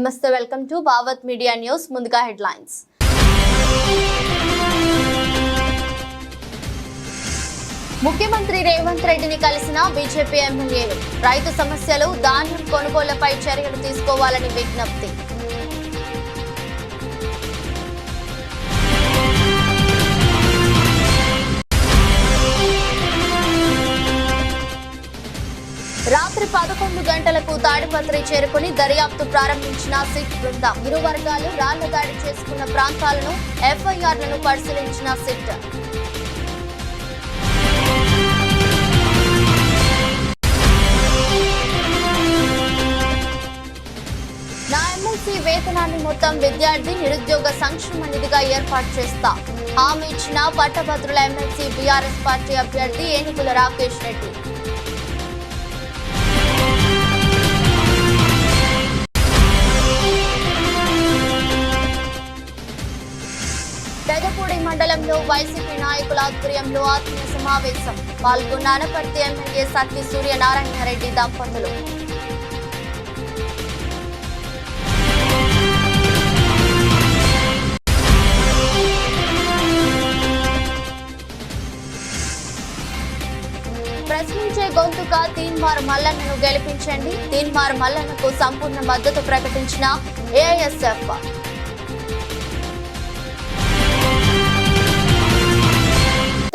నమస్తే, welcome to Bhavat media news. ముందుగా headlines. ముఖ్యమంత్రి రేవంత్ రెడ్డిని కలిసిన బీజేపీ ఎమ్మెల్యేలు. రైతు సమస్యలు, ధాన్యం కొనుగోళ్లపై చర్యలు తీసుకోవాలని విజ్ఞప్తి. రాత్రి 11 గంటలకు తాడిపత్రి చేరుకుని దర్యాప్తు ప్రారంభించిన సిట్ బృందం. ఇరు వర్గాలు రాళ్ల దాడి చేసుకున్న ప్రాంతాలను, ఎఫ్ఐఆర్లను పరిశీలించిన సిట్. నా ఎమ్మెల్సీ వేతనాన్ని మొత్తం విద్యార్థి నిరుద్యోగ సంక్షేమ నిధిగా ఏర్పాటు చేస్తా హామీ ఇచ్చిన పట్టభద్రుల ఎమ్మెల్సీ బీఆర్ఎస్ పార్టీ అభ్యర్థి ఏనుగుల రాకేష్ రెడ్డి. పెదపూడి మండలంలో వైసీపీ నాయకుల ఆధ్వర్యంలో ఆత్మీయ సమావేశం. పాల్గొన్న అనపర్తి ఎమ్మెల్యే సత్తి సూర్యనారాయణరెడ్డి దంపతులు. ప్రశ్నించే గొంతుక తీన్మార్ మల్లన్నను గెలిపించండి. తీన్మార్ మల్లన్నకు సంపూర్ణ మద్దతు ప్రకటించిన ఏఐఎస్ఎఫ్.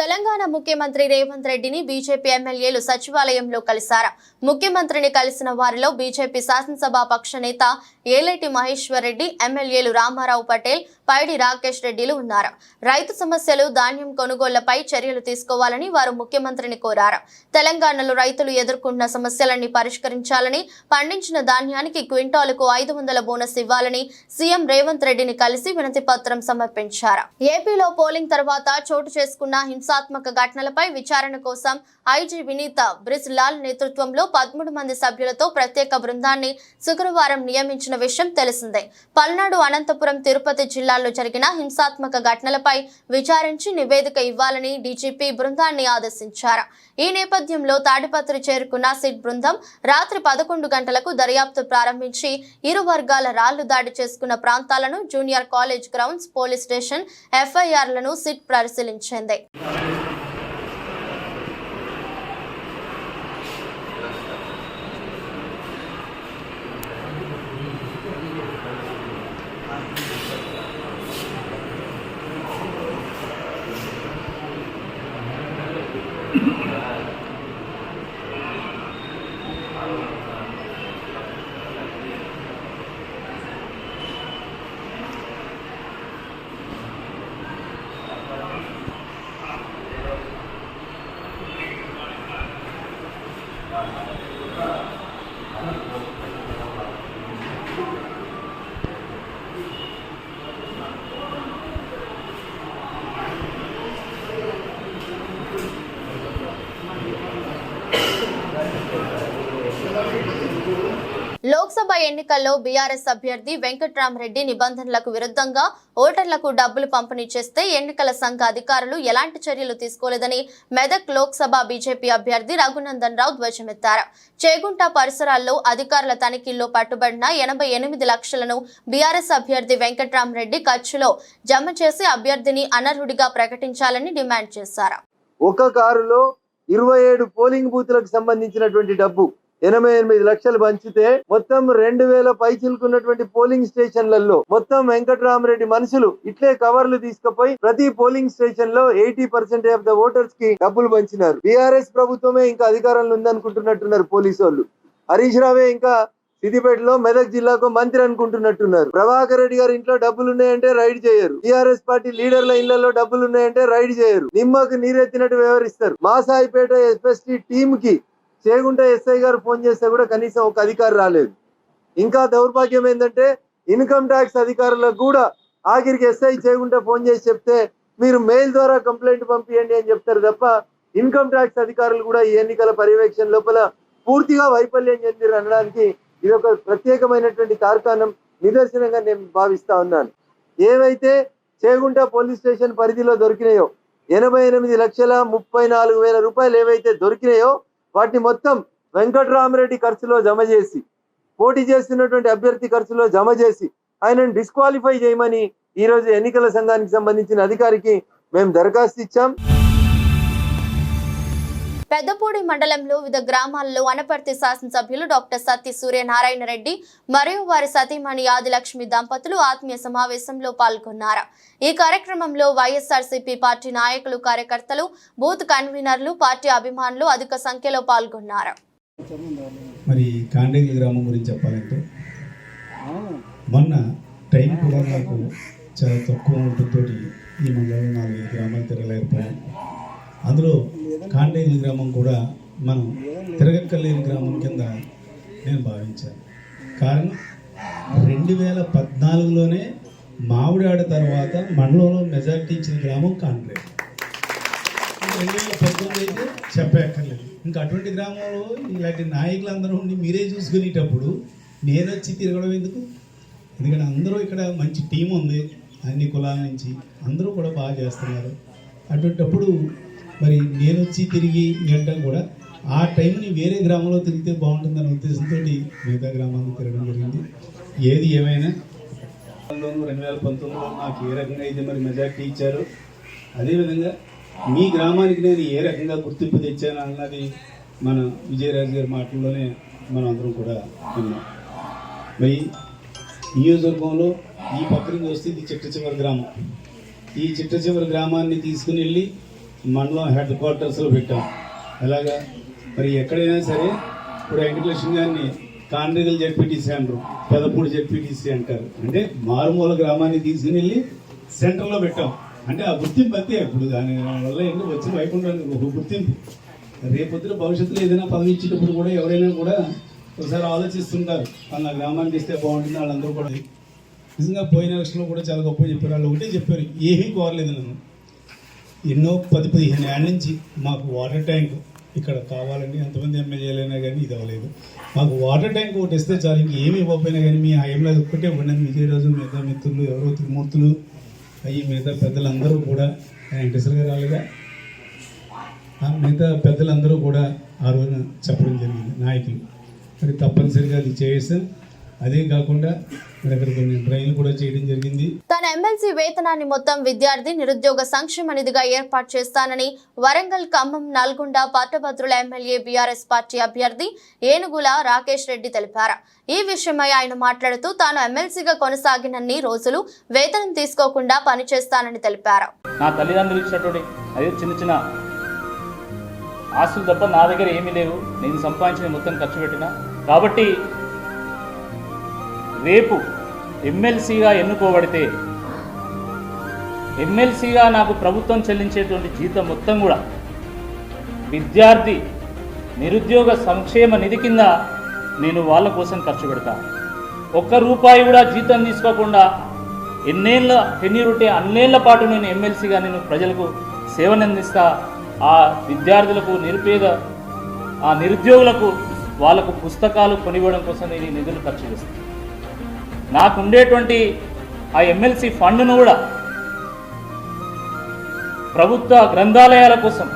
తెలంగాణ ముఖ్యమంత్రి రేవంత్ రెడ్డిని బీజేపీ ఎమ్మెల్యేలు సచివాలయంలో కలిశారు. ముఖ్యమంత్రిని కలిసిన వారిలో బీజేపీ శాసనసభ పక్ష నేత ఏలేటి మహేశ్వర్ రెడ్డి, ఎమ్మెల్యేలు రామారావు పటేల్, పైడి రాకేష్ రెడ్డిలు ఉన్నారు. రైతు సమస్యలు, ధాన్యం కొనుగోళ్లపై చర్యలు తీసుకోవాలని వారు ముఖ్యమంత్రిని కోరారు. తెలంగాణలో రైతులు ఎదుర్కొంటున్న సమస్యలన్నీ పరిష్కరించాలని, పండించిన ధాన్యానికి క్వింటాలుకు 500 బోనస్ ఇవ్వాలని సీఎం రేవంత్ రెడ్డిని కలిసి వినతి పత్రం సమర్పించారు. ఏపీలో పోలింగ్ తర్వాత చోటు చేసుకున్న హింసాత్మక ఘటనలపై విచారణ కోసం ఐజీ వినీత బ్రిజ్లాల్ నేతృత్వంలో 13 మంది సభ్యులతో ప్రత్యేక బృందాన్ని శుక్రవారం నియమించిన విషయం తెలిసిందే. పల్నాడు, అనంతపురం, తిరుపతి జిల్లాల్లో జరిగిన హింసాత్మక ఘటనలపై విచారించి నివేదిక ఇవ్వాలని డీజీపీ బృందాన్ని ఆదేశించారు. ఈ నేపథ్యంలో తాడిపత్రి చేరుకున్న సిట్ బృందం రాత్రి 11 గంటలకు దర్యాప్తు ప్రారంభించి ఇరు వర్గాల రాళ్లు దాడి చేసుకున్న ప్రాంతాలను, junior college grounds, police station, ఎఫ్ఐఆర్లను సిట్ పరిశీలించింది. లోక్సభ ఎన్నికల్లో బీఆర్ఎస్ అభ్యర్థి వెంకట్రామరెడ్డి నిబంధనలకు విరుద్ధంగా ఓటర్లకు డబ్బులు పంపిణీ చేస్తే ఎన్నికల సంఘ అధికారులు ఎలాంటి చర్యలు తీసుకోలేదని మెదక్ లోక్సభ బీజేపీ అభ్యర్థి రఘునందన్ రావు ధ్వజమెత్తారు. చేగుంట పరిసరాల్లో అధికారుల తనిఖీల్లో పట్టుబడిన 88 లక్షలను బీఆర్ఎస్ అభ్యర్థి వెంకట్రామరెడ్డి ఖర్చులో జమ చేసి అభ్యర్థిని అనర్హుడిగా ప్రకటించాలని డిమాండ్ చేశారు. ఒక కారులో 27 పోలింగ్ బూత్లకు సంబంధించినటువంటి డబ్బు 88 లక్షలు పంచితే మొత్తం 2000 పైచిలుకున్నటువంటి పోలింగ్ స్టేషన్లలో మొత్తం వెంకట్రామరెడ్డి మనుషులు ఇట్లే కవర్లు తీసుకుపోయి ప్రతి పోలింగ్ స్టేషన్ లో 80% ఆఫ్ ద ఓటర్స్ కి డబ్బులు పంచినారు. బీఆర్ఎస్ ప్రభుత్వమే ఇంకా అధికారంలో ఉందనుకుంటున్నట్టున్నారు పోలీసు వాళ్ళు. హరీష్ రావే ఇంకా సిద్దిపేటలో మెదక్ జిల్లాకు మంత్రి అనుకుంటున్నట్టున్నారు. ప్రభాకర్ రెడ్డి గారి ఇంట్లో డబ్బులు ఉన్నాయంటే రైడ్ చేయరు. టీఆర్ఎస్ పార్టీ లీడర్ల ఇళ్లలో డబ్బులు ఉన్నాయంటే రైడ్ చేయరు. నిమ్మకు నీరెత్తినట్టు వ్యవహరిస్తారు. మాసాయిపేట ఎస్ఎస్టీ టీమ్ కి చేగుంట ఎస్ఐ గారు ఫోన్ చేస్తే కూడా కనీసం ఒక అధికారి రాలేదు. ఇంకా దౌర్భాగ్యం ఏంటంటే ఇన్కమ్ ట్యాక్స్ అధికారులకు కూడా ఆఖరికి ఎస్ఐ చేగుంట ఫోన్ చేసి చెప్తే మీరు మెయిల్ ద్వారా కంప్లైంట్ పంపియండి అని చెప్తారు తప్ప ఇన్కమ్ ట్యాక్స్ అధికారులు కూడా ఈ ఎన్నికల పర్యవేక్షణ లోపల పూర్తిగా వైఫల్యం చెందిరు అనడానికి ఇది ఒక ప్రత్యేకమైనటువంటి తార్కాణం, నిదర్శనంగా నేను భావిస్తా ఉన్నాను. ఏవైతే చేగుంట పోలీస్ స్టేషన్ పరిధిలో దొరికినాయో 88,34,000 రూపాయలు ఏవైతే దొరికినాయో వాటిని మొత్తం వెంకట్రామరెడ్డి ఖర్చులో జమ చేసి పోటీ చేస్తున్నటువంటి అభ్యర్థి ఖర్చులో జమ చేసి ఆయనను డిస్క్వాలిఫై చేయమని ఈరోజు ఎన్నికల సంఘానికి సంబంధించిన అధికారికి మేము దరఖాస్తు ఇచ్చాం. పెద్దపూడి మండలంలో వివిధ గ్రామాల్లో అనపర్తి శాసనసభ్యులు డాక్టర్ సత్తి సూర్యనారాయణ రెడ్డి మరియు వారి సతీమణి ఆదిలక్ష్మి దంపతులు ఆత్మీయ సమావేశంలో పాల్గొన్నారు. ఈ కార్యక్రమంలో వైఎస్ఆర్సీపీ పార్టీ నాయకులు, కార్యకర్తలు, బూత్ కన్వీనర్లు, పార్టీ అభిమానులు అధిక సంఖ్యలో పాల్గొన్నారు. మరి కాండేగి గ్రామం గురించి చెప్పాలంటే మొన్న టైం కూడా నాకు చాలా తక్కువ ఉండటంతో ఈ మండలంలో 4 గ్రామాలు తిరగలేకపోయాం. అందులో కాండేగి గ్రామం కూడా మనం తిరగక్కలేని గ్రామం కింద నేను భావించాను. కారణం 2014లోనే మామిడాడ తర్వాత మండలంలో మెజారిటీ ఇచ్చిన గ్రామం కాండేగి. 2019 అయితే చెప్పక్కర్లేదు. ఇంకా అటువంటి గ్రామంలో ఇలాంటి నాయకులందరూ ఉండి మీరే చూసుకునేటప్పుడు నేను వచ్చి తిరగడం ఎందుకు? ఎందుకంటే అందరూ ఇక్కడ మంచి టీం ఉంది, అన్ని కులాల నుంచి అందరూ కూడా బాగా చేస్తున్నారు. అటువంటిప్పుడు మరి నేను వచ్చి తిరిగి వెళ్ళడం కూడా ఆ టైంని వేరే గ్రామంలో తిరిగితే బాగుంటుందనే ఉద్దేశంతో మిగతా గ్రామాల్లో తిరగడం జరిగింది. ఏది ఏమైనా 2019లో నాకు ఏ రకంగా అయితే మరి మెజార్టీ ఇచ్చారో అదేవిధంగా మీ గ్రామానికి నేను ఏ రకంగా గుర్తింపు తెచ్చాను అన్నది మన విజయరాజు గారి మాటల్లోనే మనం అందరం కూడా విన్నాం. మరి నియోజకవర్గంలో ఈ పక్క నుంచి వస్తే ఇది చిట్ట చివరి గ్రామం. ఈ చిట్ట చివరి గ్రామాన్ని తీసుకుని వెళ్ళి మండలం హెడ్ క్వార్టర్స్లో పెట్టాం. అలాగా మరి ఎక్కడైనా సరే ఇప్పుడు వెంకటలక్ష్మి గారిని కాండ్రిగల్ జెడ్పీటీసీ అంటారు, పెదపూడి జెడ్పీటీసీ అంటారు. అంటే మారుమూల గ్రామాన్ని తీసుకుని వెళ్ళి సెంటర్లో పెట్టాం. అంటే ఆ గుర్తింపు అంతే. ఇప్పుడు దాని వల్ల ఎందుకు వచ్చిన వైకుంఠానికి ఒక గుర్తింపు. రేపొద్దున భవిష్యత్తులో ఏదైనా పదవి ఇచ్చేటప్పుడు కూడా ఎవరైనా కూడా ఒకసారి ఆలోచిస్తుంటారు, వాళ్ళ గ్రామానికి ఇస్తే బాగుంటుంది. వాళ్ళందరూ కూడా నిజంగా పోయిన ఎలక్షన్లో కూడా చాలా గొప్ప చెప్పారు. వాళ్ళు ఒకటే చెప్పారు, ఏమీ కోరలేదు నన్ను. ఎన్నో 10-15 ఏళ్ళ నుంచి మాకు వాటర్ ట్యాంక్ ఇక్కడ కావాలండి, ఎంతమంది ఎమ్మెల్యేలైనా కానీ ఇది అవ్వలేదు. మాకు వాటర్ ట్యాంక్ ఒకటి ఇస్తే చాలు, ఇంకేమి ఇవ్వకపోయినా కానీ మీ హయాంలో ఒక్కటే ఉండండి. విజయరాజు మిగతా మిత్రులు ఎవరో త్రిమూర్తులు అయ్యి మిగతా పెద్దలందరూ కూడా వెంకటేశ్వర గారు రాలేదా, మిగతా పెద్దలందరూ కూడా ఆ రోజున చెప్పడం జరిగింది నాయకులు. మరి తప్పనిసరిగా అది చేసాం. అదే కాకుండా మరి అక్కడ కొన్ని డ్రైన్లు కూడా చేయడం జరిగింది. తన ఎమ్మెల్సీ వేతనాన్ని మొత్తం విద్యార్థి నిరుద్యోగ సంక్షేమ నిధిగా ఏర్పాటు చేస్తానని వరంగల్, ఖమ్మం, నల్గొండ పట్టభద్రుల ఎమ్మెల్యే బీఆర్ఎస్ పార్టీ అభ్యర్థి ఏనుగుల రాకేష్ రెడ్డి తెలిపారు. ఈ విషయమై ఆయన మాట్లాడుతూ తాను ఎమ్మెల్సీగా కొనసాగినన్ని రోజులు వేతనం తీసుకోకుండా పనిచేస్తానని తెలిపారు. నా తల్లిదండ్రులు ఇచ్చినటువంటి అదే చిన్న చిన్న ఆస్తులు తప్ప నా దగ్గర ఏమీ లేవు. నేను సంపాదించిన మొత్తం ఖర్చు పెట్టినా కాబట్టి రేపు ఎమ్మెల్సీగా ఎన్నుకోబడితే ఎమ్మెల్సీగా నాకు ప్రభుత్వం చెల్లించేటువంటి జీతం మొత్తం కూడా విద్యార్థి నిరుద్యోగ సంక్షేమ నిధి కింద నేను వాళ్ళ కోసం ఖర్చు పెడతా. ₹1 కూడా జీతం తీసుకోకుండా ఎన్నేళ్ళ టెన్యూర్ ఉంటే అన్నేళ్ల పాటు నేను ఎమ్మెల్సీగా నేను ప్రజలకు సేవనందిస్తా. ఆ విద్యార్థులకు, నిరుపేద ఆ నిరుద్యోగులకు వాళ్ళకు పుస్తకాలు కొనివ్వడం కోసం నేను ఈ నిధులు ఖర్చు చేస్తాను. నాకు ఉండేటువంటి ఆ ఎమ్మెల్సీ ఫండ్ను కూడా ప్రభుత్వ గ్రంథాలయాల కోసం,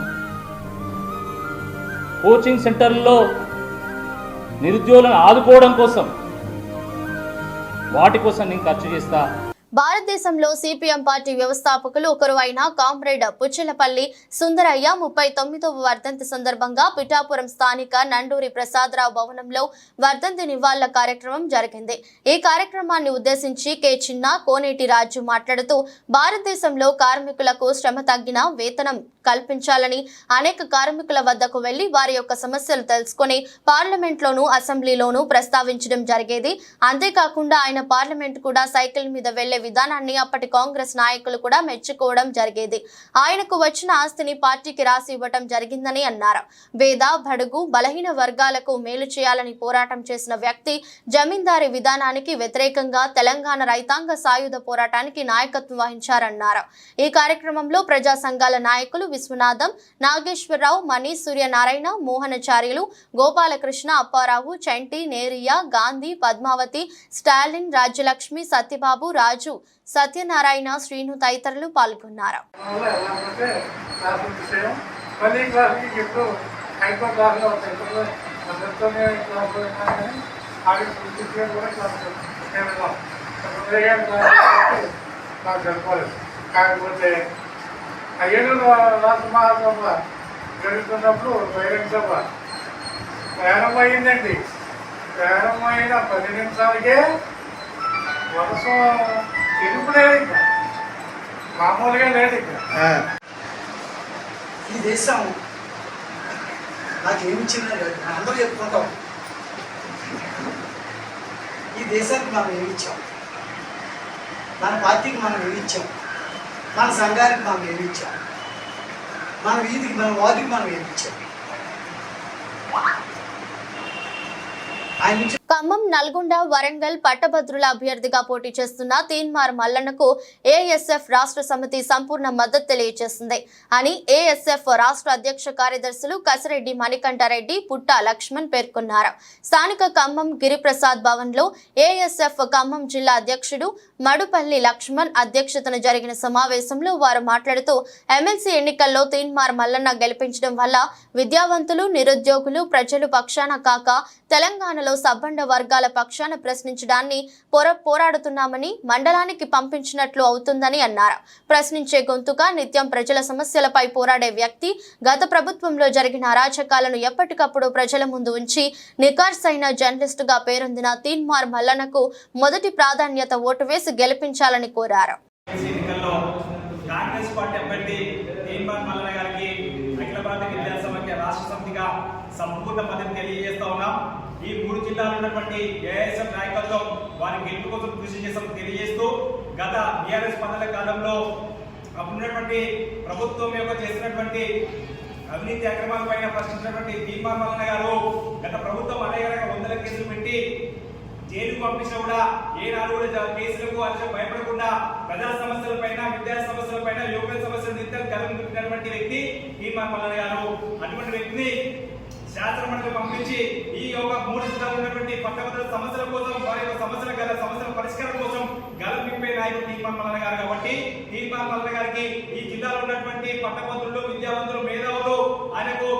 కోచింగ్ సెంటర్లలో నిరుద్యోగులను ఆదుకోవడం కోసం, వాటి కోసం నేను ఖర్చు చేస్తా. భారతదేశంలో సిపిఎం పార్టీ వ్యవస్థాపకులు ఒకరు అయిన కామ్రేడ్ పుచ్చలపల్లి సుందరయ్య 39వ వర్ధంతి సందర్భంగా పిఠాపురం స్థానిక నండూరి ప్రసాదరావు భవనంలో వర్ధంతి నివాళుల కార్యక్రమం జరిగింది. ఈ కార్యక్రమాన్ని ఉద్దేశించి కె చిన్న, కోనేటి రాజు మాట్లాడుతూ భారతదేశంలో కార్మికులకు శ్రమ తగ్గిన వేతనం కల్పించాలని అనేక కార్మికుల వద్దకు వెళ్లి వారి యొక్క సమస్యలు తెలుసుకుని పార్లమెంట్లోనూ అసెంబ్లీలోనూ ప్రస్తావించడం జరిగేది. అంతేకాకుండా ఆయన పార్లమెంట్ కూడా సైకిల్ మీద వెళ్లే విధానాన్ని అప్పటి కాంగ్రెస్ నాయకులు కూడా మెచ్చుకోవడం జరిగేది. ఆయనకు వచ్చిన ఆస్తిని పార్టీకి రాసి ఇవ్వటం జరిగిందని అన్నారు. పేద, బడుగు, బలహీన వర్గాలకు మేలు చేయాలని పోరాటం చేసిన వ్యక్తి. జమీందారీ విధానానికి వ్యతిరేకంగా తెలంగాణ రైతాంగ సాయుధ పోరాటానికి నాయకత్వం వహించారన్నారు. ఈ కార్యక్రమంలో ప్రజా సంఘాల నాయకులు విశ్వనాథం, నాగేశ్వరరావు, మణి, సూర్యనారాయణ, మోహనచార్యులు, గోపాలకృష్ణ, అప్పారావు, చంటి, నేరియా, గాంధీ, పద్మావతి, స్టాలిన్, రాజ్యలక్ష్మి, సత్యబాబు, రాజు, సత్యనారాయణ, శ్రీను తదితరులు పాల్గొన్నారు. కూడా నేను నాకు జరపలేదు. కాకపోతే 7 రాష్ట్ర మహాసభ జరుగుతున్నప్పుడు బహిరంగ సభ ప్రారంభమైందండి. ప్రారంభమైన 10 నిమిషాలకే వర్షం తిరుగులేదు, ఇంకా మామూలుగా లేదు. ఇంకా ఈ దేశం నాకు ఏమిచ్చిందని అందరూ చెప్పుకుంటాం. ఈ దేశానికి మనం ఏమిచ్చాం, మన పార్టీకి మనం ఏమిచ్చాం, మన సంఘానికి మనం ఏమిచ్చాం, మన వీధికి మన వార్డుకి మనం ఏమిచ్చాం. ఆయన ఖమ్మం, నల్గొండ, వరంగల్ పట్టభద్రుల అభ్యర్థిగా పోటీ చేస్తున్న తీన్మార్ మల్లన్నకు ఏఎస్ఎఫ్ రాష్ట్ర సమితి సంపూర్ణ మద్దతు తెలియజేసింది అని ఏఎస్ఎఫ్ రాష్ట్ర అధ్యక్ష కార్యదర్శులు కసిరెడ్డి మణికంఠారెడ్డి, పుట్ట లక్ష్మణ్ పేర్కొన్నారు. స్థానిక ఖమ్మం గిరిప్రసాద్ భవన్ లో ఏఎస్ఎఫ్ ఖమ్మం జిల్లా అధ్యక్షుడు మడుపల్లి లక్ష్మణ్ అధ్యక్షతన జరిగిన సమావేశంలో వారు మాట్లాడుతూ ఎమ్మెల్సీ ఎన్నికల్లో తీన్మార్ మల్లన్న గెలిపించడం వల్ల విద్యావంతులు, నిరుద్యోగులు, ప్రజలు పక్షాన కాక తెలంగాణలో సబ్బండ వర్గాల పక్షాన ప్రశ్నించడాన్ని పోరాడుతున్నామని, మండలానికి పంపించినట్లు అవుతుందని అన్నారు. ప్రశ్నించే గొంతుగా నిత్యం ప్రజల సమస్యలపై పోరాడే వ్యక్తి, గత ప్రభుత్వంలో జరిగిన అరాచకాలను ఎప్పటికప్పుడు ప్రజల ముందు ఉంచి నికార్సైన జర్నలిస్టుగా పేరొందిన తీన్మార్ మల్లన్నకు మొదటి ప్రాధాన్యత ఓటు వేసి గెలిపించాలని కోరారు. కాంగ్రెస్ పార్టీ అభ్యర్థి తీన్మార్ మల్లన్న గారికి అఖిల భారత విద్యా సమైక్య రాష్ట్ర సమితిగా సంపూర్ణ మద్దతు తెలియజేస్తా ఉన్నాం. ఈ 3 జిల్లాలో ఉన్నటువంటి ఏఐఎస్ఎఫ్ నాయకత్వం వారి గెలుపు కోసం కృషి చేస్తామని తెలియజేస్తూ, గత బీఆర్ఎస్ పనుల కాలంలో అప్పుడున్నటువంటి ప్రభుత్వం యొక్క చేసినటువంటి అవినీతి అక్రమాలపైన ప్రశ్నించినటువంటి తీన్మార్ మల్లన్న గారు గత ప్రభుత్వం అనేక వందల కేసులు పెట్టి జైలుకు పంపించినా కూడా ఏనాడు కూడా కేసులకు అలస భయపడకుండా ప్రజా సమస్యలపైన, విద్యా సమస్యలపైన, యువకుల సమస్యలు నిత్యం కలుగుతున్నటువంటి వ్యక్తి తీన్మార్ మల్లన్న గారు. అటువంటి వ్యక్తిని శాసనమండలికి పంపించి ఈ యొక్క 3 జిల్లాలో ఉన్నటువంటి పట్టభద్రుల సమస్యల కోసం, వారి యొక్క సమస్యల పరిష్కారం కోసం గలం విప్పే నాయకుడు తీన్మార్ మల్లన్న గారు. కాబట్టి తీన్మార్ మల్లన్న గారికి ఈ జిల్లాలో ఉన్నటువంటి పట్టభద్రులు, విద్యావంతులు, మేధావులు ఆయనకు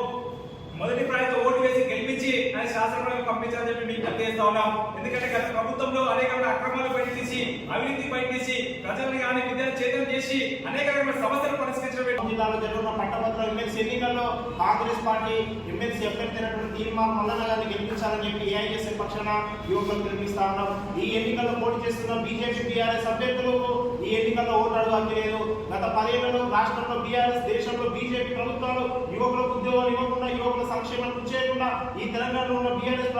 మొదటి ప్రాయంతో ఓటు వేసి గెలిపించి ఆయన శాసనసభకు పంపించాలని చెప్పి మీకు తెలియజేస్తా ఉన్నాం. ఎందుకంటే గత ప్రభుత్వంలో అనేక అక్రమాలు బయటతీసి, అవినీతి బయటతీసి, ప్రజలను కానీ విద్యను చేతం చేసి అనేక రకమైన సమస్యలు పరిష్కరించడం. జిల్లాలో జరుగుతున్న పట్టభద్రుల ఎమ్మెల్సీ ఎన్నికల్లో కాంగ్రెస్ పార్టీ ఎమ్మెల్సీ అభ్యర్థి తీన్మార్ మల్లన్న గారిని గెలిపించాలని చెప్పి ఏఐఎస్ఎఫ్ పక్షాన యువకులు పిలుపునిస్తా ఉన్నాం. ఈ ఎన్నికల్లో పోటీ చేస్తున్న బీజేపీ, బీఆర్ఎస్ అభ్యర్థులకు ఈ ఎన్నికల్లో ఓటు అడగడానికి లేదు. గత 10 ఏళ్లలో రాష్ట్రంలో బీఆర్ఎస్, దేశంలో బీజేపీ ప్రభుత్వాలు యువకులకు ఉద్యోగాలు ఇవ్వకుండా, యువకుల సంక్షేమం చేయకుండా ఈ తెలంగాణలో ఉన్న బీఆర్ఎస్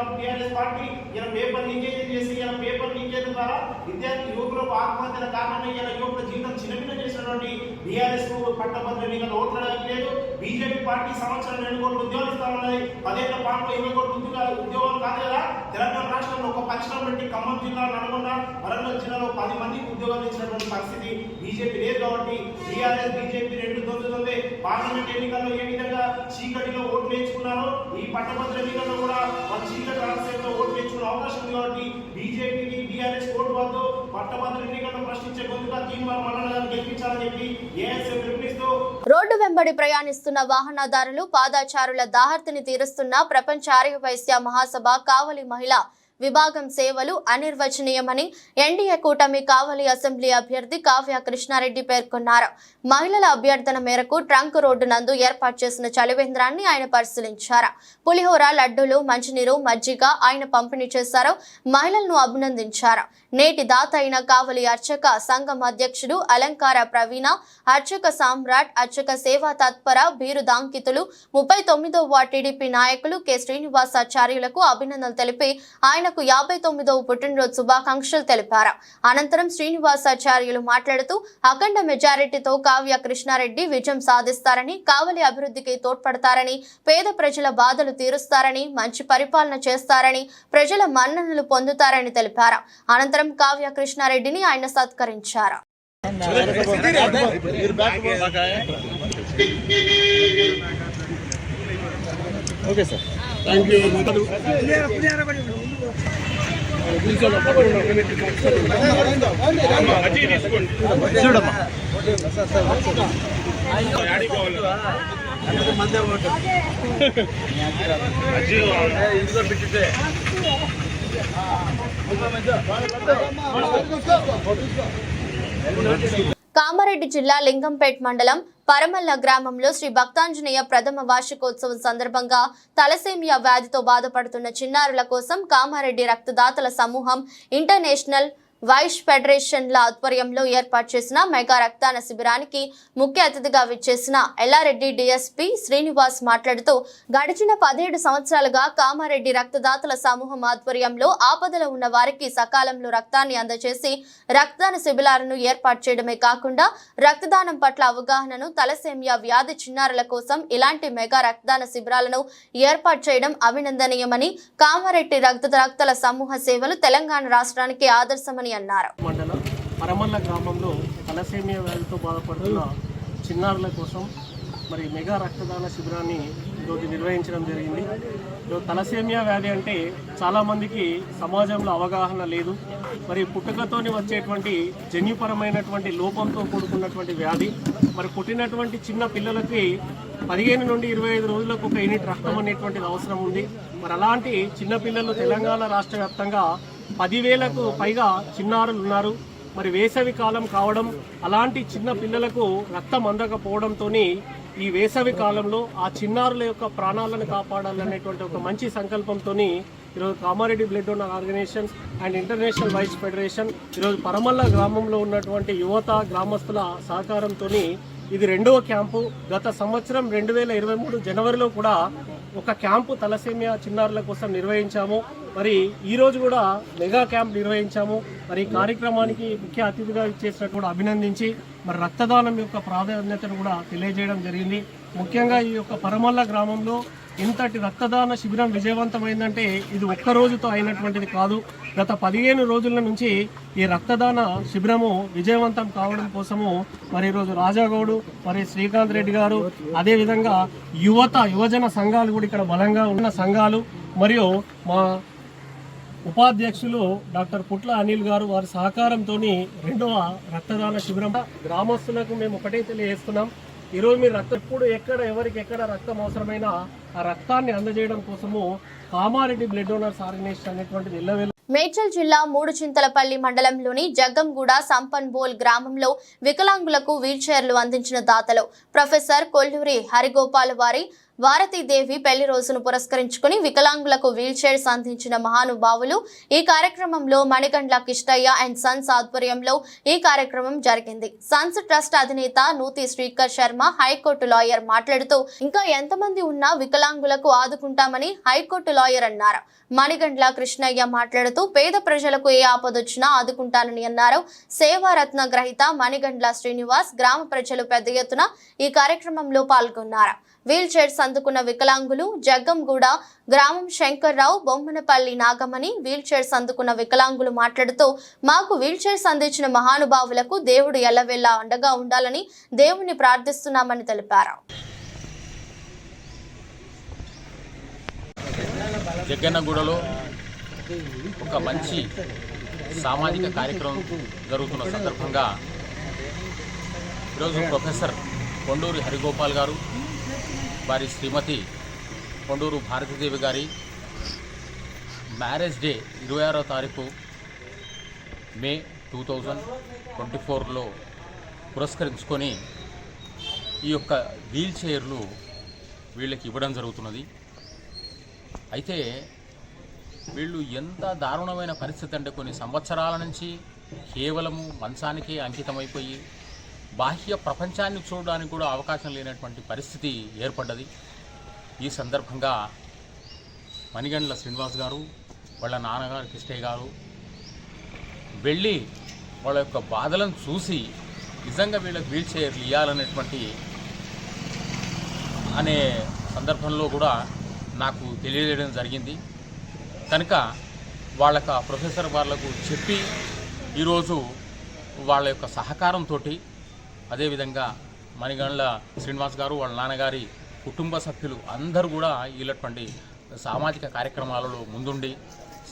పార్టీ ఇలా పేపర్ లీకేజ్ చేసి, ఇలా పేపర్ లీకేజ్ ద్వారా విద్యార్థి యువకులకు ఆత్మహత్యల కారణంగా ఇలా యువకుల జీవితం చిన్నపిల్ల చేసినటువంటి బీఆర్ఎస్ పట్టభద్రుల ఎన్నికల్లో ఓట్లు అడగలేదు. బీజేపీ పార్టీ సంవత్సరం 2 కోట్ల ఉద్యోగాలు ఇస్తామన్నది. 10 ఏళ్ల పాటులో 20 కోట్ల ఉద్యోగాలు కాదు కదా. తెలంగాణ రాష్ట్రంలో ఒక పరిశ్రమ పెట్టి ఖమ్మం జిల్లా, నల్గొండ, వరంగల్ జిల్లాలో 10 మందికి ఉద్యోగాలు ఇచ్చినటువంటి పరిస్థితి బీజేపీ లేదు. కాబట్టి బీఆర్ఎస్, బీజేపీ 2 దొందుతుంది. పార్లమెంట్ ఎన్నికల్లో ఏ విధంగా చీకటిలో ఓట్లు వేయించుకున్నారో ఈ పట్టభద్రుల ఎన్నికల్లో కూడా వాళ్ళు చీకటి రహస్యంలో ఓట్లు వేయించుకునే అవకాశం ఉంది. కాబట్టి బీజేపీకి, బీఆర్ఎస్ ఓటు వద్దు. పట్టభద్రుల ఎన్నికల్లో ప్రశ్నించే గొంతుగా తీన్మార్ మల్లన్న గారిని గెలిపించాలని చెప్పి ఏఎస్ఎఫ్ పిలుపునిస్తూ రోడ్డు వెంబడి ప్రయాణిస్తున్న వాహనదారులు, పాదచారుల దాహర్తిని తీరుస్తున్న ప్రపంచ ఆర్య వైశ్య మహాసభ కావలి మహిళా విభాగం సేవలు అనిర్వచనీయమని ఎన్డీఏ కూటమి కావలి అసెంబ్లీ అభ్యర్థి కావ్య కృష్ణారెడ్డి పేర్కొన్నారు. మహిళల అభ్యర్థన మేరకు ట్రంక్ రోడ్డు నందు ఏర్పాటు చేసిన చలివేంద్రాన్ని ఆయన పరిశీలించారు. పులిహోర, లడ్డూలు, మంచినీరు, మజ్జిగ ఆయన పంపిణీ చేశారు. మహిళలను అభినందించారు. నేటి దాత అయిన కావలి అర్చక సంఘం అధ్యక్షుడు అలంకార ప్రవీణ, అర్చక సామ్రాట్, అర్చక సేవా తత్పర బీరుదాంకితులు 39వ వార్డు టీడీపీ నాయకులు కె శ్రీనివాసాచార్యులకు అభినందనలు తెలిపి ఆయనకు 59వ పుట్టినరోజు శుభాకాంక్షలు తెలిపారు. అనంతరం శ్రీనివాసాచార్యులు మాట్లాడుతూ అఖండ మెజారిటీతో కావ్య కృష్ణారెడ్డి విజయం సాధిస్తారని, కావలి అభివృద్ధికి తోడ్పడతారని, పేద ప్రజల బాధలు తీరుస్తారని, మంచి పరిపాలన చేస్తారని, ప్రజల మన్ననలు పొందుతారని తెలిపారు. అనంతరం కావ్య కృష్ణారెడ్డిని ఆయన సత్కరించారు. Okay sir, thank you. Kamareddy జిల్లా లింగంపేట్ మండలం పరమల్ల గ్రామంలో శ్రీ భక్తాంజనేయ ప్రథమ వార్షికోత్సవం సందర్భంగా తలసేమియా వ్యాధితో బాధపడుతున్న చిన్నారుల కోసం కామారెడ్డి రక్తదాతల సమూహం ఇంటర్నేషనల్ వైస్ ఫెడరేషన్ల ఆధ్వర్యంలో ఏర్పాటు చేసిన మెగా రక్తదాన శిబిరానికి ముఖ్య అతిథిగా విచ్చేసిన ఎల్లారెడ్డి డిఎస్పీ శ్రీనివాస్ మాట్లాడుతూ గడిచిన 17 సంవత్సరాలుగా కామారెడ్డి రక్తదాతల సమూహం ఆధ్వర్యంలో ఆపదలో ఉన్న వారికి సకాలంలో రక్తాన్ని అందజేసి రక్తదాన శిబిరాలను ఏర్పాటు చేయడమే కాకుండా రక్తదానం పట్ల అవగాహనను తలసేమియా వ్యాధి చిన్నారుల కోసం ఇలాంటి మెగా రక్తదాన శిబిరాలను ఏర్పాటు చేయడం అభినందనీయమని కామారెడ్డి రక్తదాతల సమూహ సేవలు తెలంగాణ రాష్ట్రానికి ఆదర్శమని అన్నారు. మండలం పరమల్ల గ్రామంలో తలసేమియా వ్యాధితో బాధపడుతున్న చిన్నారుల కోసం మరి మెగా రక్తదాన శిబిరాన్ని ఈరోజు నిర్వహించడం జరిగింది. ఈరోజు తలసేమియా వ్యాధి అంటే చాలామందికి సమాజంలో అవగాహన లేదు. మరి పుట్టుకతోని వచ్చేటువంటి జన్యుపరమైనటువంటి లోపంతో కూడుకున్నటువంటి వ్యాధి. మరి పుట్టినటువంటి చిన్న పిల్లలకి 15 నుండి 25 రోజులకు ఒక యూనిట్ రక్తం అనేటువంటిది అవసరం ఉంది. మరి అలాంటి చిన్నపిల్లలు తెలంగాణ రాష్ట్ర వ్యాప్తంగా 10,000కు పైగా చిన్నారులు ఉన్నారు. మరి వేసవి కాలం కావడం, అలాంటి చిన్న పిల్లలకు రక్తం అందకపోవడంతో ఈ వేసవి కాలంలో ఆ చిన్నారుల యొక్క ప్రాణాలను కాపాడాలనేటువంటి ఒక మంచి సంకల్పంతో ఈరోజు Kamareddy blood donor organisations and international vice federation ఈరోజు పరమల్ల గ్రామంలో ఉన్నటువంటి యువత గ్రామస్తుల సహకారంతో ఇది 2వ క్యాంపు. గత సంవత్సరం 2023 జనవరిలో కూడా ఒక క్యాంపు తలసేమియా చిన్నారుల కోసం నిర్వహించాము. మరి ఈరోజు కూడా మెగా క్యాంప్ నిర్వహించాము. మరి ఈ కార్యక్రమానికి ముఖ్య అతిథిగా ఇచ్చేసినట్టు కూడా అభినందించి మరి రక్తదానం యొక్క ప్రాధాన్యతను కూడా తెలియజేయడం జరిగింది. ముఖ్యంగా ఈ యొక్క పరమల్ల గ్రామంలో ఇంతటి రక్తదాన శిబిరం విజయవంతమైందంటే ఇది ఒక్క రోజుతో అయినటువంటిది కాదు. గత 15 రోజుల నుంచి ఈ రక్తదాన శిబిరము విజయవంతం కావడం కోసము మరి ఈరోజు రాజాగౌడు, మరి శ్రీకాంత్ రెడ్డి గారు, అదేవిధంగా యువజన సంఘాలు కూడా ఇక్కడ బలంగా ఉన్న సంఘాలు, మరియు మా ఉపాధ్యక్షులు డాక్టర్ పుట్ల అనిల్ గారు వారి సహకారంతో 2వ రక్తదాన శిబిరం. గ్రామస్తులకు మేము ఒకటే తెలియజేస్తున్నాం, ఈరోజు మీరు ఎప్పుడు ఎవరికి ఎక్కడ రక్తం అవసరమైనా ఆ రక్తాన్ని అందజేయడం కోసము కామారెడ్డి బ్లడ్ డోనర్స్ ఆర్గనైజేషన్ అనేటువంటిది ఎల్లవేళ. మేడ్చల్ జిల్లా మూడుచింతలపల్లి మండలంలోని జగ్గంగూడ సంపన్బోల్ గ్రామంలో వికలాంగులకు వీల్చైర్లు అందించిన దాతలు ప్రొఫెసర్ కొల్లూరి హరిగోపాల్ వారి భారతీదేవి పెళ్లి రోజును పురస్కరించుకుని వికలాంగులకు వీల్ చైర్స్ అందించిన మహానుభావులు. ఈ కార్యక్రమంలో మణిగండ్ల కిష్టయ్య అండ్ సన్స్ ఆధ్వర్యంలో ఈ కార్యక్రమం జరిగింది. సన్స్ ట్రస్ట్ అధినేత నూతి శ్రీకర్ శర్మ హైకోర్టు లాయర్ మాట్లాడుతూ ఇంకా ఎంతమంది ఉన్నా వికలాంగులకు ఆదుకుంటామని హైకోర్టు లాయర్ అన్నారు. మణిగండ్ల కృష్ణయ్య మాట్లాడుతూ పేద ప్రజలకు ఏ ఆపదొచ్చినా ఆదుకుంటానని అన్నారు. సేవారత్న గ్రహీత మణిగండ్ల శ్రీనివాస్, గ్రామ ప్రజలు పెద్ద ఎత్తున ఈ కార్యక్రమంలో పాల్గొన్నారు. వీల్ చైర్స్ అందుకున్న వికలాంగులు జగ్గంగూడ గ్రామం శంకర్రావు, బొమ్మనపల్లి నాగమణి. వీల్ చైర్స్ అందుకున్న వికలాంగులు మాట్లాడుతూ మాకు వీల్ చైర్స్ అందించిన మహానుభావులకు దేవుడు ఎల్లవేళలా అండగా ఉండాలని దేవుణ్ణి ప్రార్థిస్తున్నామని తెలిపారు. జగ్గన్నగూడలో ఒక మంచి సామాజిక కార్యక్రమం జరుగుతున్న సందర్భంగా ఈరోజు ప్రొఫెసర్ కొండూరి హరిగోపాల్ గారు, వారి శ్రీమతి కొండూరు భారతీదేవి గారి మ్యారేజ్ డే 26వ తారీఖు మే 2024లో పురస్కరించుకొని ఈ యొక్క వీల్ చైర్లు వీళ్ళకి ఇవ్వడం జరుగుతున్నది. అయితే వీళ్ళు ఎంత దారుణమైన పరిస్థితి అంటే కొన్ని సంవత్సరాల నుంచి కేవలము మంచానికే అంకితమైపోయి బాహ్య ప్రపంచాన్ని చూడడానికి కూడా అవకాశం లేనటువంటి పరిస్థితి ఏర్పడ్డది. ఈ సందర్భంగా మణిగండ్ల శ్రీనివాస్ గారు, వాళ్ళ నాన్నగారు కిష్టయ్య గారు వెళ్ళి వాళ్ళ యొక్క బాధలను చూసి నిజంగా వీళ్ళకి వీల్ చైర్లు ఇవ్వాలనేటువంటి అనే సందర్భంలో కూడా నాకు తెలియజేయడం జరిగింది. కనుక వాళ్ళకు ప్రొఫెసర్ వాళ్ళకు చెప్పి ఈరోజు వాళ్ళ యొక్క సహకారంతో, అదేవిధంగా మణిగండ్ల శ్రీనివాస్ గారు, వాళ్ళ నాన్నగారి కుటుంబ సభ్యులు అందరూ కూడా ఇలాంటి సామాజిక కార్యక్రమాలలో ముందుండి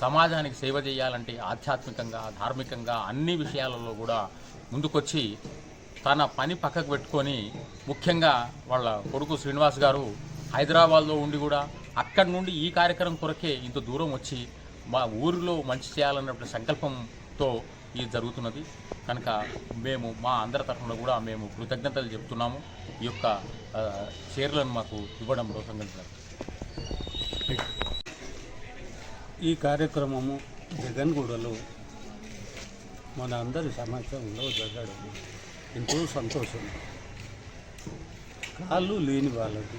సమాజానికి సేవ చేయాలంటే ఆధ్యాత్మికంగా, ధార్మికంగా అన్ని విషయాలలో కూడా ముందుకొచ్చి తన పని పక్కకు పెట్టుకొని, ముఖ్యంగా వాళ్ళ కొడుకు శ్రీనివాస్ గారు హైదరాబాద్లో ఉండి కూడా అక్కడి నుండి ఈ కార్యక్రమం కొరకే ఇంత దూరం వచ్చి మా ఊరిలో మంచి చేయాలన్నటువంటి సంకల్పంతో ఇది జరుగుతున్నది. కనుక మేము మా అందరి తరఫున కూడా మేము కృతజ్ఞతలు చెప్తున్నాము ఈ యొక్క షేర్లను మాకు ఇవ్వడంలో సంఘటించారు. ఈ కార్యక్రమము జగన్గూడలో మన అందరి సమక్షంలో జరగడం ఎంతో సంతోషం. కాళ్ళు లేని వాళ్ళకి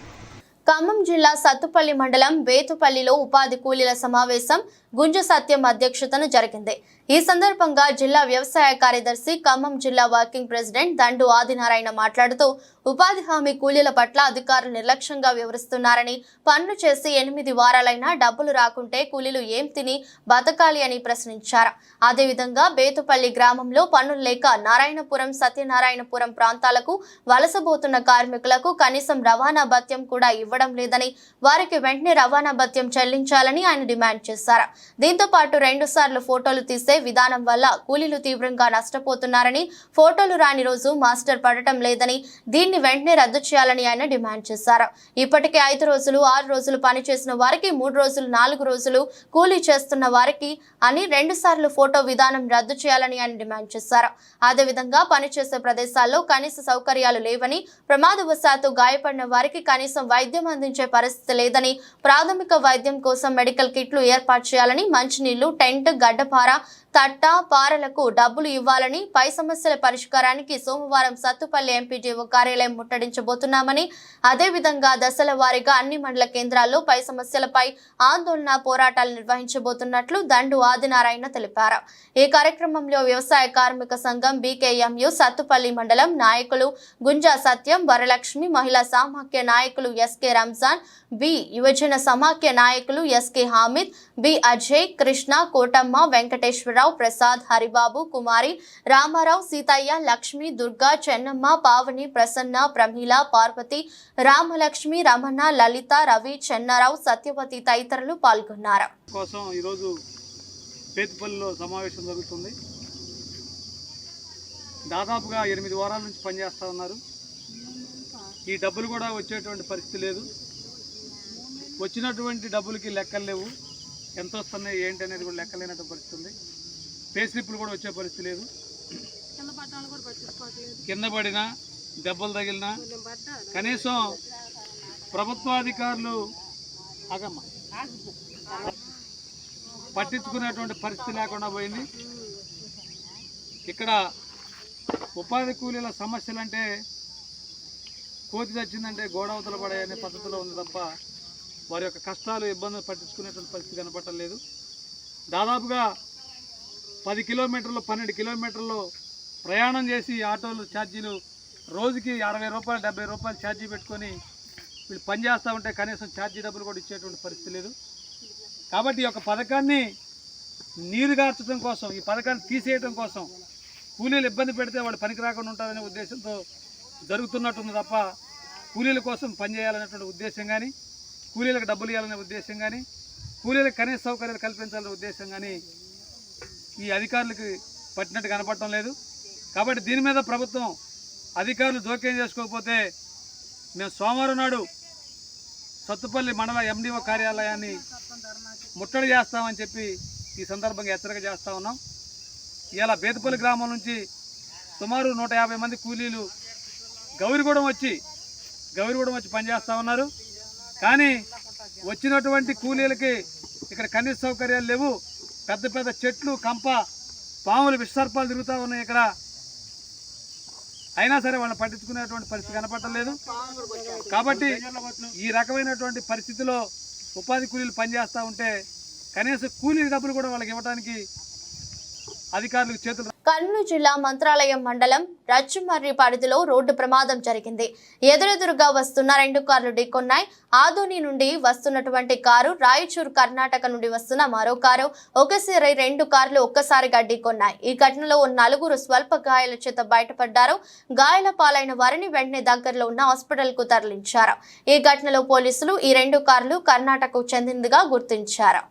ఖమ్మం జిల్లా సత్తుపల్లి మండలం బేతుపల్లిలో ఉపాధి కూలీల సమావేశం గుంజ సత్యం అధ్యక్షతన జరిగింది. ఈ సందర్భంగా జిల్లా వ్యవసాయ కార్యదర్శి ఖమ్మం జిల్లా వర్కింగ్ ప్రెసిడెంట్ దండు ఆదినారాయణ మాట్లాడుతూ ఉపాధి హామీ కూలీల పట్ల అధికారులు నిర్లక్ష్యంగా వ్యవహరిస్తున్నారని, పనులు చేసి 8 వారాలైనా డబ్బులు రాకుంటే కూలీలు ఏం తిని బతకాలి అని ప్రశ్నించారు. అదేవిధంగా బేతుపల్లి గ్రామంలో పనులు లేక నారాయణపురం, సత్యనారాయణపురం ప్రాంతాలకు వలసబోతున్న కార్మికులకు కనీసం రవాణా భత్యం కూడా ఇవ్వడం లేదని, వారికి వెంటనే రవాణా భత్యం చెల్లించాలని ఆయన డిమాండ్ చేశారు. దీంతో పాటు 2 సార్లు ఫోటోలు తీసే విధానం వల్ల కూలీలు తీవ్రంగా నష్టపోతున్నారని, ఫోటోలు రాని రోజు మాస్టర్ పడటం లేదని, దీన్ని వెంటనే రద్దు చేయాలని ఆయన డిమాండ్ చేశారు. ఇప్పటికే 5 రోజులు 6 రోజులు పని చేసిన వారికి 3 రోజులు 4 రోజులు కూలీ చేస్తున్న వారికి అని 2 సార్లు ఫోటో విధానం రద్దు చేయాలని ఆయన డిమాండ్ చేశారు. అదేవిధంగా పనిచేసే ప్రదేశాల్లో కనీస సౌకర్యాలు లేవని, ప్రమాదవశాత్తు గాయపడిన వారికి కనీసం వైద్యం అందించే పరిస్థితి లేదని, ప్రాథమిక వైద్యం కోసం మెడికల్ కిట్లు ఏర్పాటు చేయాలని, మంచినీళ్లు, టెంట్, గడ్డపార, తట్ట, పారలకు డబ్బులు ఇవ్వాలని, పై సమస్యల పరిష్కారానికి సోమవారం సత్తుపల్లి ఎంపీడీఓ కార్యాలయం ముట్టడించబోతున్నామని, అదేవిధంగా దశల వారీగా అన్ని మండల కేంద్రాల్లో పై సమస్యలపై ఆందోళన పోరాటాలు నిర్వహించబోతున్నట్లు దండు ఆదినారాయణ తెలిపారు. ఈ కార్యక్రమంలో వ్యవసాయ కార్మిక సంఘం బీకేఎంయు సత్తుపల్లి మండలం నాయకులు గుంజా సత్యం, వరలక్ష్మి, మహిళా సామాఖ్య నాయకులు ఎస్కే రంజాన్, బి యువజన సమాఖ్య నాయకులు ఎస్కే హామిద్, బి అజయ్, కృష్ణ, కోటమ్మ, వెంకటేశ్వరరావు, ప్రసాద్, హరిబాబు, కుమారి, రామారావు, సీతయ్య, లక్ష్మి, దుర్గా, చెన్నమ్మ, పావని, ప్రసన్న, ప్రమీల, పార్వతి, రామలక్ష్మి, రమణ, లలిత, రవి, చెన్నారావు, సత్యవతి తదితరులు పాల్గొన్నారు. కోసం ఈరోజు బేతుపల్లిలో సమావేశం జరుగుతుంది. దాదాపుగా 8 వారాల నుంచి పనిచేస్తూ ఉన్నారు. ఈ డబ్బులు కూడా వచ్చేటువంటి పరిస్థితి లేదు. వచ్చినటువంటి డబ్బులకి లెక్కలు లేవు. ఎంత వస్తున్నాయి ఏంటి అనేది కూడా లెక్కలేనటువంటి పరిస్థితి ఉంది. పే స్లిప్లు కూడా వచ్చే పరిస్థితి లేదు. కింద పడినా, దెబ్బలు తగిలినా కనీసం ప్రభుత్వాధికారులు పట్టించుకునేటువంటి పరిస్థితి లేకుండా పోయింది. ఇక్కడ ఉపాధి కూలీల సమస్యలు అంటే కోతి చచ్చిందంటే గోడవతల పడాయనే పద్ధతిలో ఉంది తప్ప వారి యొక్క కష్టాలు, ఇబ్బందులు పట్టించుకునేటువంటి పరిస్థితి కనపడటం లేదు. దాదాపుగా 10 కిలోమీటర్లు 12 కిలోమీటర్లు ప్రయాణం చేసి ఆటోలు ఛార్జీలు రోజుకి 60 రూపాయలు 70 రూపాయలు ఛార్జీ పెట్టుకొని వీళ్ళు పనిచేస్తూ ఉంటే కనీసం ఛార్జీ డబ్బులు కూడా ఇచ్చేటువంటి పరిస్థితి లేదు. కాబట్టి ఈ యొక్క పథకాన్ని నీరుగార్చడం కోసం, ఈ పథకాన్ని తీసేయడం కోసం, కూలీలు ఇబ్బంది పెడితే వాళ్ళు పనికి రాకుండా ఉంటారనే ఉద్దేశంతో జరుగుతున్నట్టుంది తప్ప కూలీల కోసం పనిచేయాలనేటువంటి ఉద్దేశం కానీ, కూలీలకు డబ్బులు ఇవ్వాలనే ఉద్దేశం కానీ, కూలీలకు కనీస సౌకర్యాలు కల్పించాలనే ఉద్దేశం కానీ ఈ అధికారులకు పట్టినట్టు కనపడటం లేదు. కాబట్టి దీని మీద ప్రభుత్వం అధికారులు జోక్యం చేసుకోకపోతే మేము సోమవారం నాడు సత్తుపల్లి మండల ఎండిఓ కార్యాలయాన్ని ముట్టడి చేస్తామని చెప్పి ఈ సందర్భంగా హెచ్చరిక చేస్తూ ఉన్నాం. ఇలా బేతుపల్లి గ్రామం నుంచి సుమారు 150 మంది కూలీలు గౌరిగూడెం వచ్చి పనిచేస్తూ ఉన్నారు. కానీ వచ్చినటువంటి కూలీలకి ఇక్కడ కనీస సౌకర్యాలు లేవు. పెద్ద పెద్ద చెట్లు, కంప, పాములు, విషసర్పాలు తిరుగుతూ ఉన్నాయి ఇక్కడ. అయినా సరే వాళ్ళని పట్టించుకునేటువంటి పరిస్థితి కనపడటం లేదు. కాబట్టి ఈ రకమైనటువంటి పరిస్థితిలో ఉపాధి కూలీలు పనిచేస్తూ ఉంటే కనీసం కూలీ డబ్బులు కూడా వాళ్ళకి ఇవ్వడానికి అధికారులకు చేతులు. కర్నూలు జిల్లా మంత్రాలయం మండలం రచ్చుమర్రి పరిధిలో రోడ్డు ప్రమాదం జరిగింది. ఎదురెదురుగా వస్తున్న 2 కార్లు ఢీకొన్నాయి. ఆదోని నుండి వస్తున్నటువంటి కారు, రాయచూరు కర్ణాటక నుండి వస్తున్న మరో కారు, ఒకసారి 2 కార్లు ఒక్కసారిగా ఢీకొన్నాయి. ఈ ఘటనలో 4 స్వల్ప గాయాల చేత బయటపడ్డారు. గాయాల పాలైన వారిని వెంటనే దగ్గరలో ఉన్న హాస్పిటల్ కు తరలించారు. ఈ ఘటనలో పోలీసులు ఈ 2 కార్లు కర్ణాటకకు చెందినదిగా గుర్తించారు.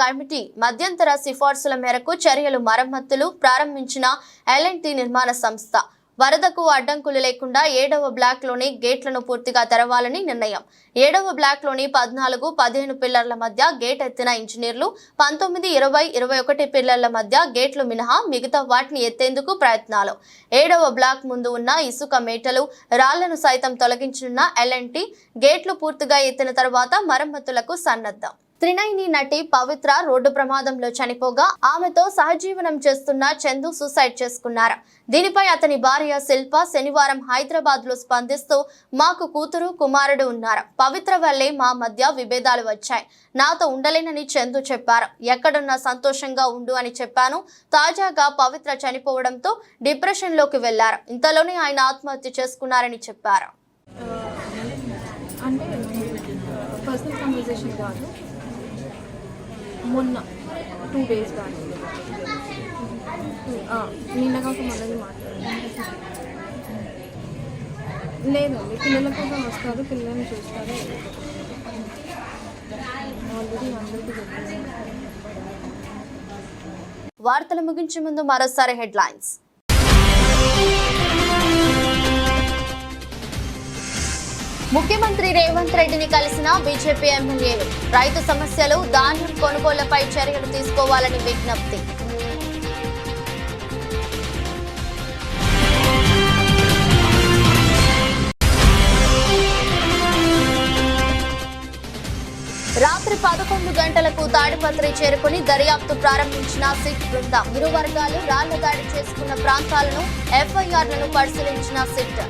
కమిటీ మధ్యంతర సిఫార్సుల మేరకు చర్యలు మరమ్మతులు ప్రారంభించిన L&T నిర్మాణ సంస్థ వరదకు అడ్డంకులు లేకుండా 7వ బ్లాక్లోని గేట్లను పూర్తిగా తెరవాలని నిర్ణయం. 7వ బ్లాక్లోని 14, 15 పిల్లర్ల మధ్య గేట్ ఎత్తిన ఇంజనీర్లు 19, 20, 21 పిల్లర్ల మధ్య గేట్లు మినహా మిగతా వాటిని ఎత్తేందుకు ప్రయత్నాలు. 7వ బ్లాక్ ముందు ఉన్న ఇసుక మేటలు రాళ్లను సైతం తొలగించనున్న L&T గేట్లు పూర్తిగా ఎత్తిన తర్వాత మరమ్మతులకు సన్నద్ధం. త్రినైని నటి పవిత్ర రోడ్డు ప్రమాదంలో చనిపోగా ఆమెతో సహజీవనం చేస్తున్న చందు సూసైడ్ చేసుకున్నారు. దీనిపై అతని భార్య శిల్ప శనివారం హైదరాబాద్ లో స్పందిస్తూ మాకు కూతురు కుమారుడు ఉన్నారు. పవిత్ర వల్లే మా మధ్య విభేదాలు వచ్చాయి. నాతో ఉండలేనని చందు చెప్పారు. ఎక్కడున్నా సంతోషంగా ఉండు అని చెప్పాను. తాజాగా పవిత్ర చనిపోవడంతో డిప్రెషన్ లోకి వెళ్లారు. ఇంతలోనే ఆయన ఆత్మహత్య చేసుకున్నారని చెప్పారు. అంటే పర్సనల్ కన్వర్సేషన్ కాదు, మొన్న 2 days బ్యాక్ నిన్న కాక మళ్ళీ మాట్లాడారు. లేదండి, పిల్లల కోసం వస్తారు, పిల్లల్ని చూస్తారు. ఆల్రెడీ అందరికీ చెప్పారు. వార్తలు ముగించే ముందు మరోసారి హెడ్లైన్స్. ముఖ్యమంత్రి రేవంత్ రెడ్డిని కలిసిన బీజేపీ ఎమ్మెల్యేలు రైతు సమస్యలు, ధాన్యం కొనుగోళ్లపై చర్యలు తీసుకోవాలని విజ్ఞప్తి. రాత్రి 11 గంటలకు తాడిపత్రి చేరుకుని దర్యాప్తు ప్రారంభించిన సిట్ బృందం. ఇరు వర్గాలు రాళ్ల దాడి చేసుకున్న ప్రాంతాలను FIRలను పరిశీలించిన సిట్.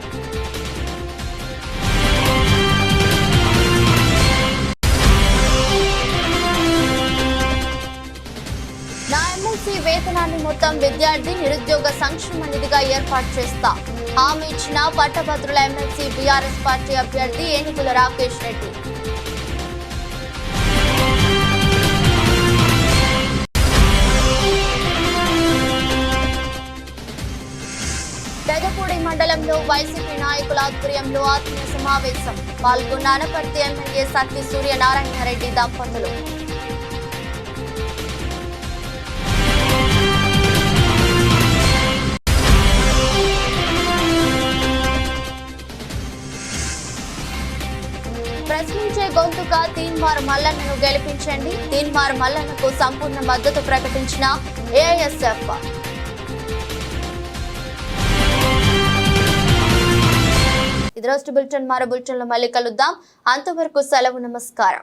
నా ఎమ్మెల్సీ వేతనాన్ని మొత్తం విద్యార్థి నిరుద్యోగ సంక్షేమ నిధిగా ఏర్పాటు చేస్తా హామీ ఇచ్చిన పట్టభద్రుల ఎమ్మెల్సీ బీఆర్ఎస్ పార్టీ అభ్యర్థి ఏనుగుల రాకేష్ రెడ్డి. పెదపూడి మండలంలో వైసీపీ నాయకుల ఆధ్వర్యంలో ఆత్మీయ సమావేశం. పాల్గొన్న అనపర్తి ఎమ్మెల్యే సత్తి సూర్యనారాయణరెడ్డి దంపతులు. ప్రశ్నించే గొంతుగా తీన్మార్ మల్లన్నను గెలిపించండి. తీన్మార్ మల్లన్నకు సంపూర్ణ మద్దతు ప్రకటించిన AISF. ఇది రోజు బులెటిన్. మరో బులెటిన్లో మళ్ళీ కలుద్దాం. అంతవరకు సెలవు. నమస్కారం.